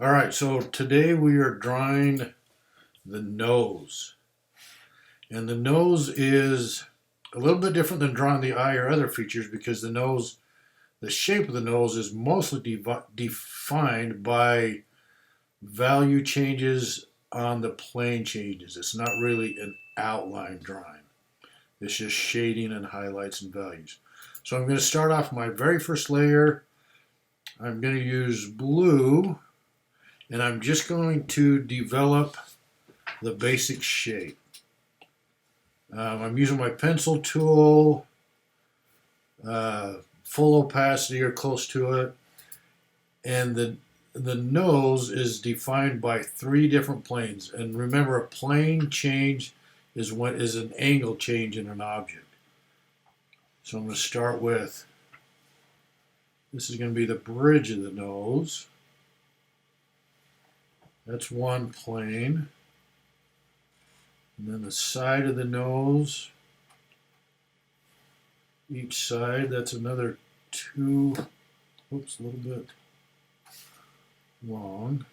All right, so today we are drawing the nose. And the nose is a little bit different than drawing the eye or other features because the shape of the nose is mostly defined by value changes on the plane changes. It's not really an outline drawing. It's just shading and highlights and values. So I'm going to start off my very first layer. I'm going to use blue, and I'm just going to develop the basic shape. I'm using my pencil tool, full opacity or close to it, and the nose is defined by three different planes. And remember, a plane change is an angle change in an object. So I'm going to start with, this is going to be the bridge of the nose. That's one plane. And then the side of the nose, each side, that's another two, whoops, a little bit long.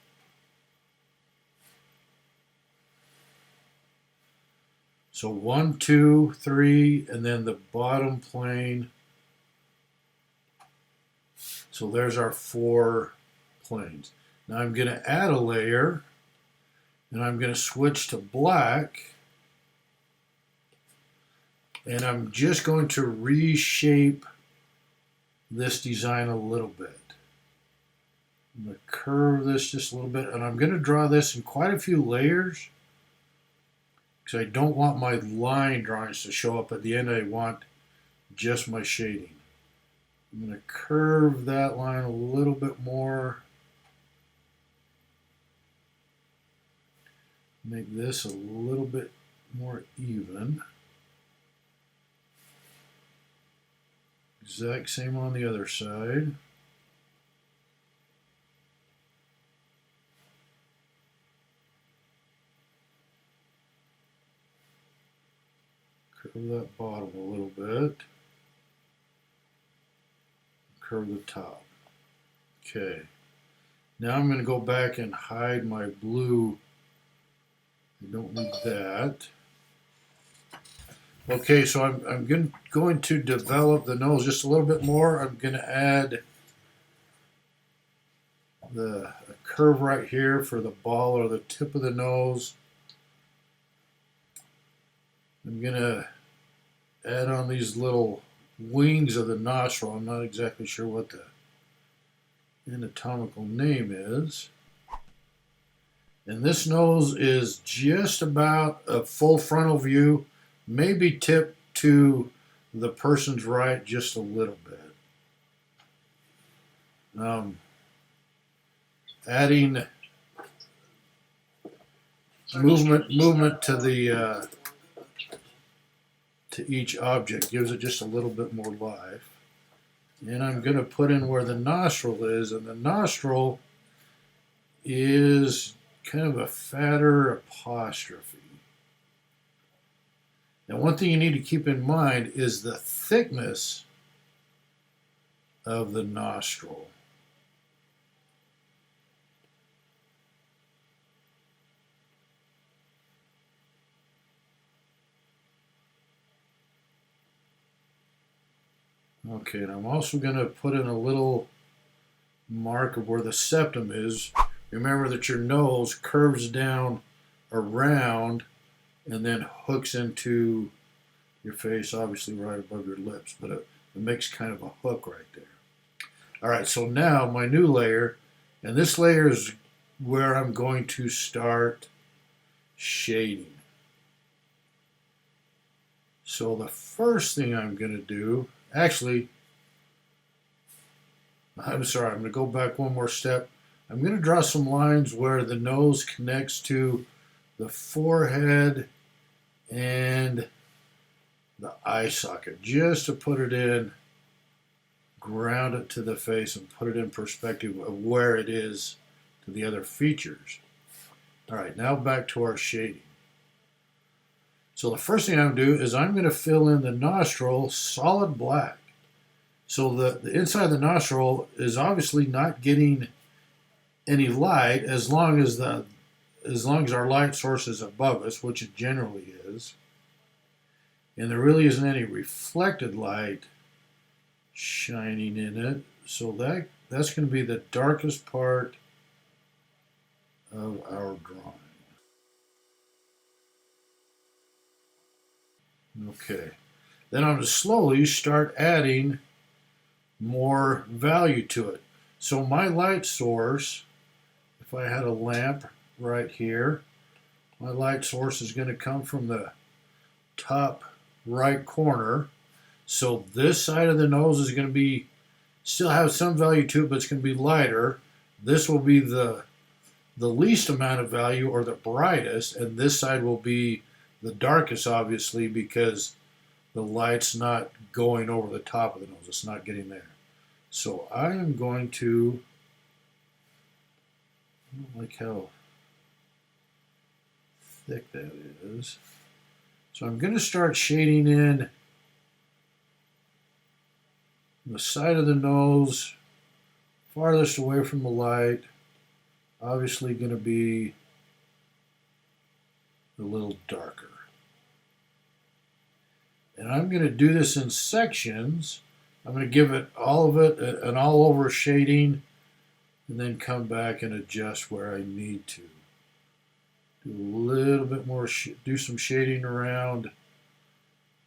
So 1, 2, 3, and then the bottom plane. So there's our 4 planes. Now I'm going to add a layer, and I'm going to switch to black, and I'm just going to reshape this design a little bit. I'm going to curve this just a little bit, and I'm going to draw this in quite a few layers because I don't want my line drawings to show up at the end. I want just my shading. I'm going to curve that line a little bit more. Make this a little bit more even. Exact same on the other side. Curve that bottom a little bit. Curve the top. Okay. Now I'm going to go back and hide my blue. I don't need that. Okay, so I'm going to develop the nose just a little bit more. I'm going to add a curve right here for the ball or the tip of the nose. I'm going to add on these little wings of the nostril. I'm not exactly sure what the anatomical name is. And this nose is just about a full frontal view, maybe tipped to the person's right just a little bit. Adding movement to the to each object gives it just a little bit more life. And I'm going to put in where the nostril is, and the nostril is kind of a fatter apostrophe. Now, one thing you need to keep in mind is the thickness of the nostril. Okay, and I'm also going to put in a little mark of where the septum is. Remember that your nose curves down around and then hooks into your face, obviously right above your lips, but it makes kind of a hook right there. All right, so now my new layer, and this layer is where I'm going to start shading. So the first thing I'm going to do, actually, I'm sorry, I'm going to go back one more step. I'm going to draw some lines where the nose connects to the forehead and the eye socket, just to put it in, ground it to the face and put it in perspective of where it is to the other features. All right, now back to our shading. So the first thing I'm going to do is I'm going to fill in the nostril solid black. So the inside of the nostril is obviously not getting any light as long as our light source is above us, which it generally is, and there really isn't any reflected light shining in it. So that's going to be the darkest part of our drawing. Okay. Then I'm going to slowly start adding more value to it. So my light source, if I had a lamp right here, my light source is going to come from the top right corner. So this side of the nose is going to be still have some value to it, but it's going to be lighter. This will be the least amount of value, or the brightest, and this side will be the darkest, obviously, because the light's not going over the top of the nose. It's not getting there. So I am going to, I don't like how thick that is. So I'm going to start shading in the side of the nose farthest away from the light. Obviously going to be a little darker. And I'm going to do this in sections. I'm going to give it all of it an all over shading, and then come back and adjust where I need to. Do a little bit more, do some shading around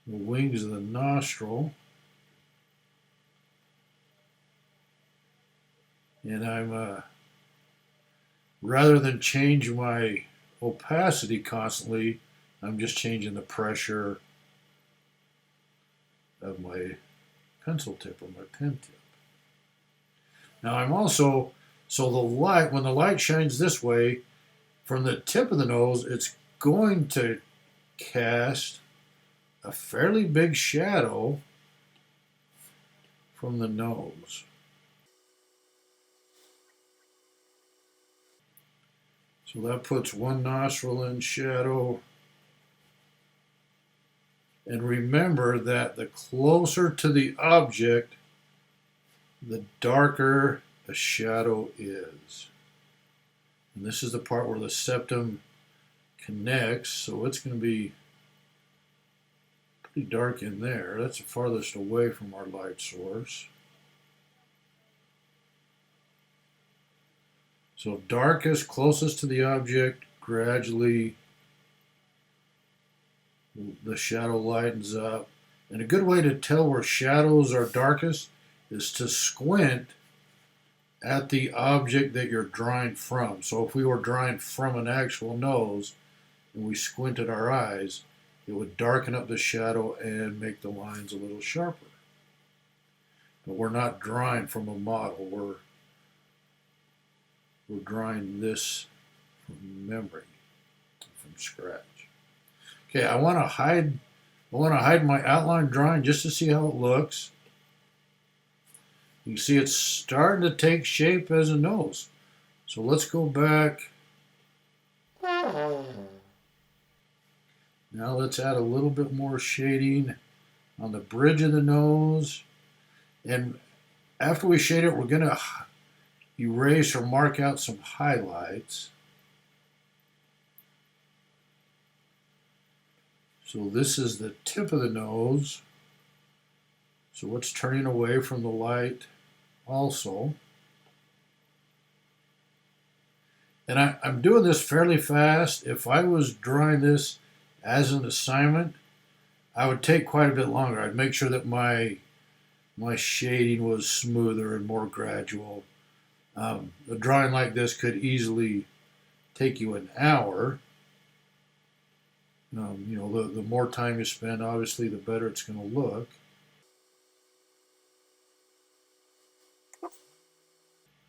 the wings of the nostril. And I'm, rather than change my opacity constantly, I'm just changing the pressure of my pencil tip or my pen tip. Now I'm also, so the light, when the light shines this way, from the tip of the nose, it's going to cast a fairly big shadow from the nose. So that puts one nostril in shadow. And remember that the closer to the object, the darker the shadow is. And this is the part where the septum connects, so it's going to be pretty dark in there. That's the farthest away from our light source. So darkest, closest to the object, gradually the shadow lightens up. And a good way to tell where shadows are darkest is to squint at the object that you're drawing from. So if we were drawing from an actual nose and we squinted our eyes, it would darken up the shadow and make the lines a little sharper. But we're not drawing from a model. We're drawing this from memory, from scratch. Okay, I want to hide my outline drawing just to see how it looks. You can see it's starting to take shape as a nose. So let's go back. Now let's add a little bit more shading on the bridge of the nose. And after we shade it, we're going to erase or mark out some highlights. So this is the tip of the nose. So it's turning away from the light also. And I'm doing this fairly fast. If I was drawing this as an assignment, I would take quite a bit longer. I'd make sure that my shading was smoother and more gradual. A drawing like this could easily take you an hour. You know, the more time you spend, obviously, the better it's going to look.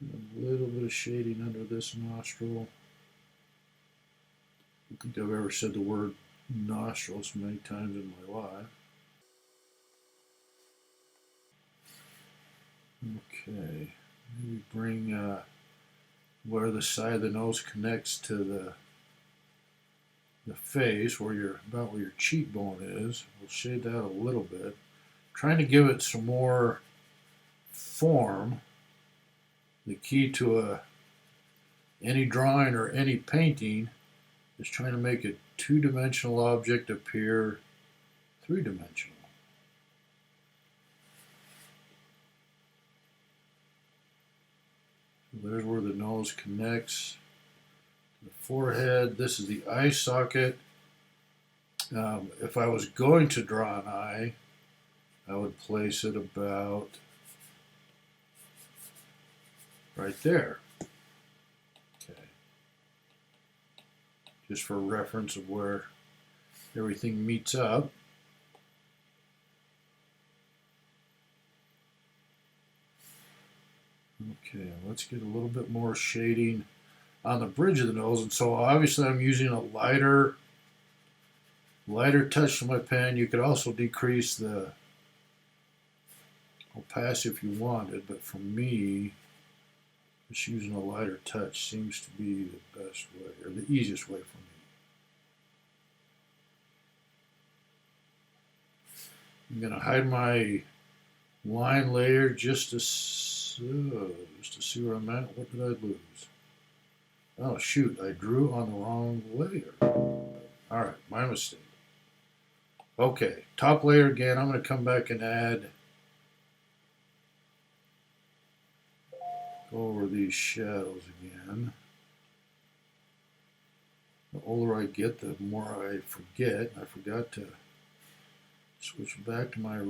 A little bit of shading under this nostril. I don't think I've ever said the word nostril so many times in my life. Okay, maybe bring where the side of the nose connects to the face, about where your cheekbone is. We'll shade that a little bit, trying to give it some more form. The key to any drawing or any painting is trying to make a two-dimensional object appear three-dimensional. So there's where the nose connects to the forehead. This is the eye socket. If I was going to draw an eye, I would place it about right there. Okay. Just for reference of where everything meets up. Okay, let's get a little bit more shading on the bridge of the nose. And so obviously I'm using a lighter touch to my pen. You could also decrease the opacity if you wanted, but for me, just using a lighter touch seems to be the best way, or the easiest way for me. I'm going to hide my line layer just to see where I'm at. What did I lose? Oh shoot, I drew on the wrong layer. Alright, my mistake. Okay, top layer again. I'm going to come back and add, go over these shadows again. The older I get, the more I forget. I forgot to switch back to my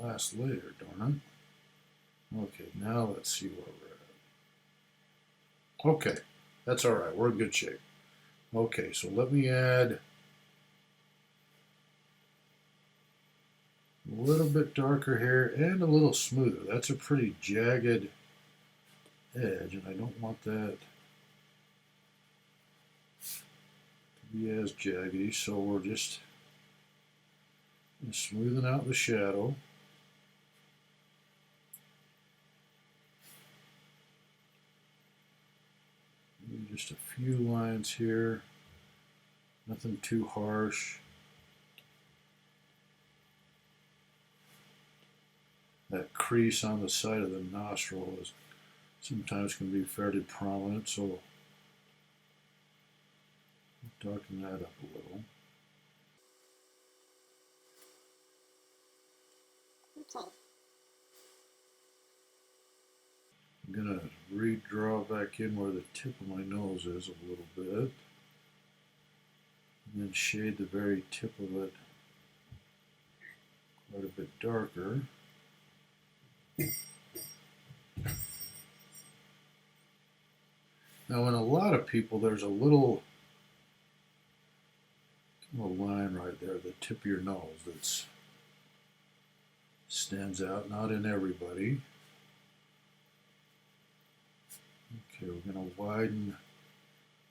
last layer, darn it. Okay, now let's see where we're at. Okay, that's alright, we're in good shape. Okay, so let me add a little bit darker here and a little smoother. That's a pretty jagged edge, and I don't want that to be as jaggedy, so we're just smoothing out the shadow. Maybe just a few lines here, nothing too harsh. That crease on the side of the nostril is sometimes can be fairly prominent, so darken that up a little. Okay. I'm going to redraw back in where the tip of my nose is a little bit, and then shade the very tip of it quite a bit darker. Now in a lot of people there's a little line right there, the tip of your nose, that stands out, not in everybody. Okay, we're going to widen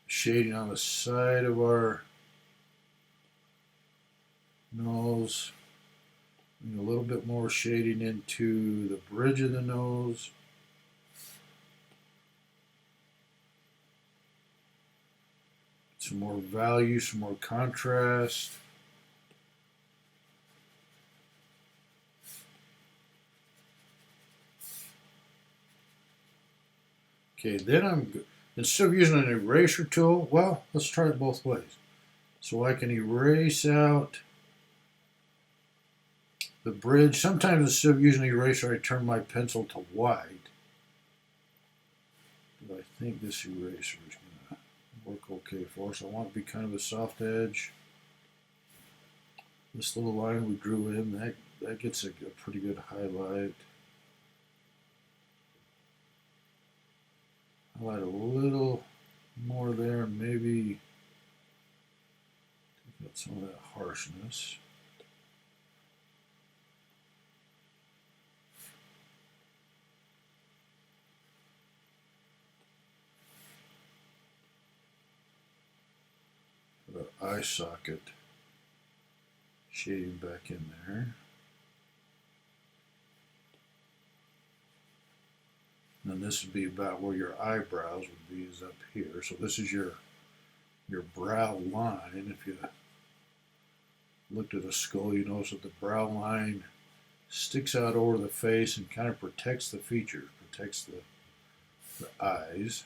shading on the side of our nose, and a little bit more shading into the bridge of the nose. Some more value, some more contrast. Okay, then instead of using an eraser tool, well, let's try it both ways. So I can erase out the bridge. Sometimes instead of using an eraser, I turn my pencil to white. But I think this eraser is going to work okay for us. I want it to be kind of a soft edge. This little line we drew in, that gets a pretty good highlight. Highlight a little more there, and maybe take out some of that harshness. The eye socket shading back in there. And this would be about where your eyebrows would be, is up here. So this is your brow line. If you looked at a skull, you notice that the brow line sticks out over the face and kind of protects the features, protects the eyes.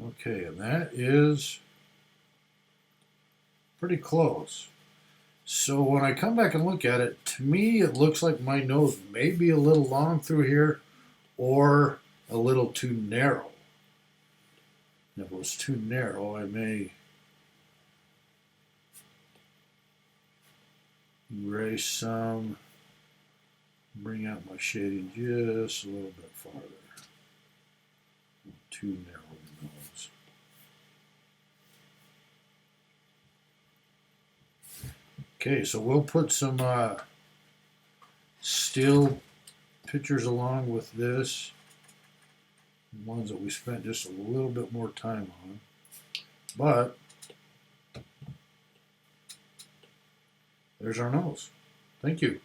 Okay, and that is pretty close. So when I come back and look at it, to me it looks like my nose may be a little long through here or a little too narrow. If it was too narrow, I may erase some, bring out my shading just a little bit farther. Too narrow nose. Okay, so we'll put some still pictures along with this, ones that we spent just a little bit more time on. But there's our nose. Thank you.